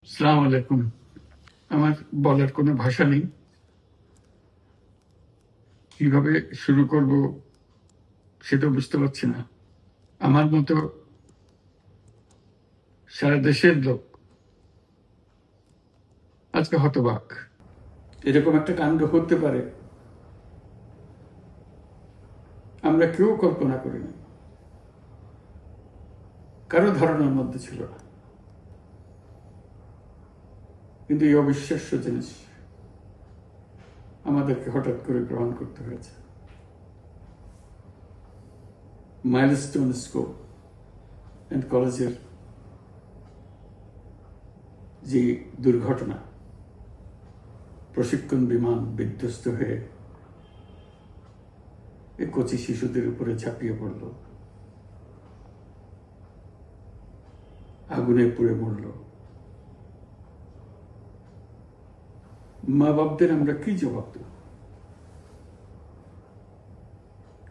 আসসালামু আলাইকুম। আমার বলার কোনো ভাষা নেই, কিভাবে শুরু করব সেটা বুঝতে পারছি না। আমার মতো সারা দেশের লোক আজকে হতবাক। এরকম একটা কাণ্ড হতে পারে আমরা কেউ কল্পনা করিনি, কারো ধারণার মধ্যে ছিল না। কিন্তু এই অবিশ্বাস্য জিনিস আমাদেরকে হঠাৎ করে গ্রহণ করতে হয়েছে। মাইলস্টোন স্কুল অ্যান্ড কলেজের যে দুর্ঘটনা, প্রশিক্ষণ বিমান বিধ্বস্ত হয়ে এই কচি শিশুদের উপরে ঝাঁপিয়ে পড়ল, আগুনে পুড়ে মরল। মা বাপদের আমরা কি জবাব দেব?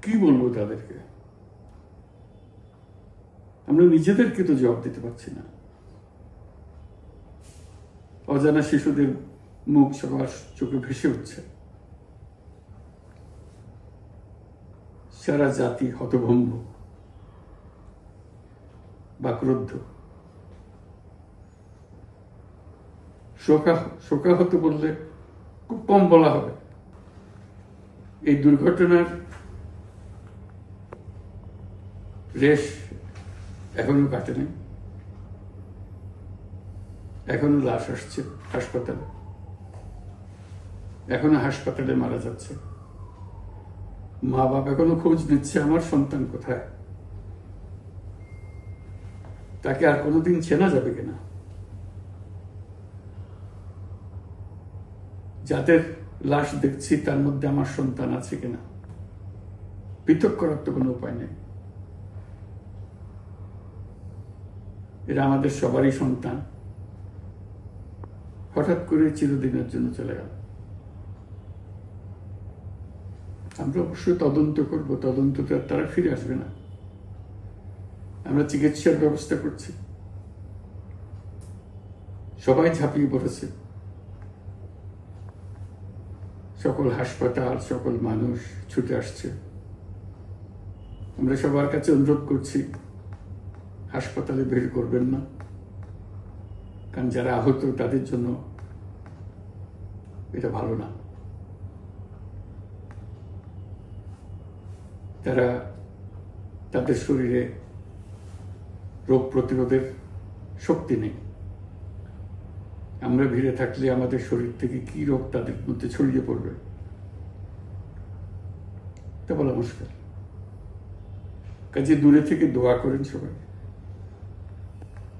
কি বলবো তাদেরকে? আমরা নিজেদেরকে তো জবাব দিতে পারছি না। অজানা শিশুদের মুখ সবার চোখে ভেসে উঠছে। সারা জাতি হতভম্ব, বাক্রুদ্ধ, শোকাহত বললে খুব কম বলা হবে। এই দুর্ঘটনার রেশ এখনো কাটেনি। এখনো লাশ আসছে হাসপাতালে, এখনো হাসপাতালে মারা যাচ্ছে। মা বাবা এখনো খোঁজ নিচ্ছে আমার সন্তান কোথায়, তাকে আর কোনোদিন চেনা যাবে কিনা। যাদের লাশ দেখছি তার মধ্যে আমার সন্তান আছে কিনা পৃথক করার তো কোনো উপায় নেই। এরা আমাদের সবারই সন্তান, হঠাৎ করে চিরদিনের জন্য চলে গেল। আমরা অবশ্যই তদন্ত করব, তদন্ততে তারা ফিরে আসবে না। আমরা চিকিৎসার ব্যবস্থা করছি, সবাই ঝাঁপিয়ে পড়েছে। সকল হাসপাতাল, সকল মানুষ ছুটে আসছে। আমরা সবার কাছে অনুরোধ করছি, হাসপাতালে ভিড় করবেন না, কারণ যারা আহত তাদের জন্য এটা ভালো না। তারা তাদের শরীরে রোগ প্রতিরোধের শক্তি নেই। আমরা ভিড়ে থাকলে আমাদের শরীর থেকে কি রোগ তাদের মধ্যে ছড়িয়ে পড়বে তা বলা মুশকিল। কাজে দূরে থেকে দোয়া করেন সবাই।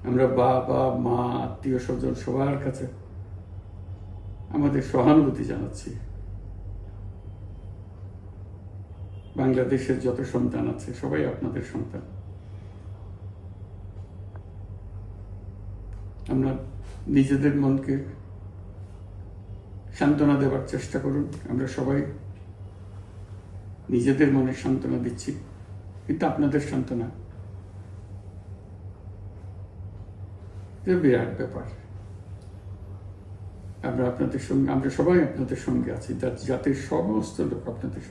আমরা বাবা মা আত্মীয় স্বজন সবার কাছে আমাদের সহানুভূতি জানাচ্ছি। বাংলাদেশের যত সন্তান আছে সবাই আপনাদের সন্তান। আমরা নিজেদের মনকে সান্ত্বনা দেওয়ার চেষ্টা করুন। আমরা সবাই নিজেদের মনে সান্ত্বনা দিচ্ছি, কিন্তু আপনাদের সান্ত্বনা বিরাট ব্যাপার। আমরা সবাই আপনাদের সঙ্গে আছি, জাতির সমস্ত লোক আপনাদের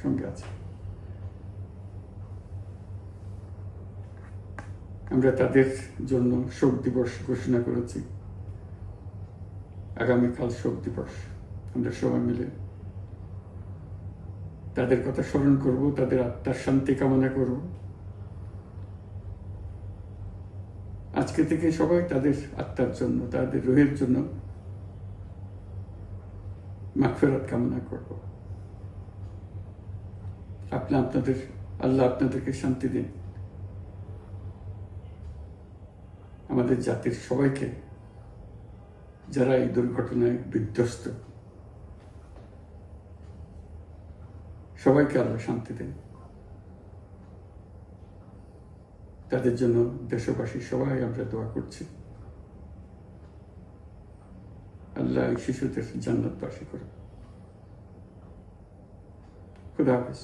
সঙ্গে আছে। আমরা তাদের জন্য শোক দিবস ঘোষণা করেছি। আগামীকাল শোক দিবস, আমরা সবাই মিলে তাদের কথা স্মরণ করব, তাদের আত্মার শান্তি কামনা করব। আজকে থেকে সবাই তাদের আত্মার জন্য, তাদের রুহের জন্য মাগফিরাত কামনা করব। আল্লাহ আপনাদেরকে শান্তি দিন। আমাদের জাতির সবাইকে, যারা এই দুর্ঘটনায় বিধ্বস্ত, সবাইকে আল্লাহ শান্তি দেন। তাদের জন্য দেশবাসী সবাই আমরা দোয়া করছি। আল্লাহ এই শিশুদের জান্নাতবাসী করে। খুদা হাফেজ।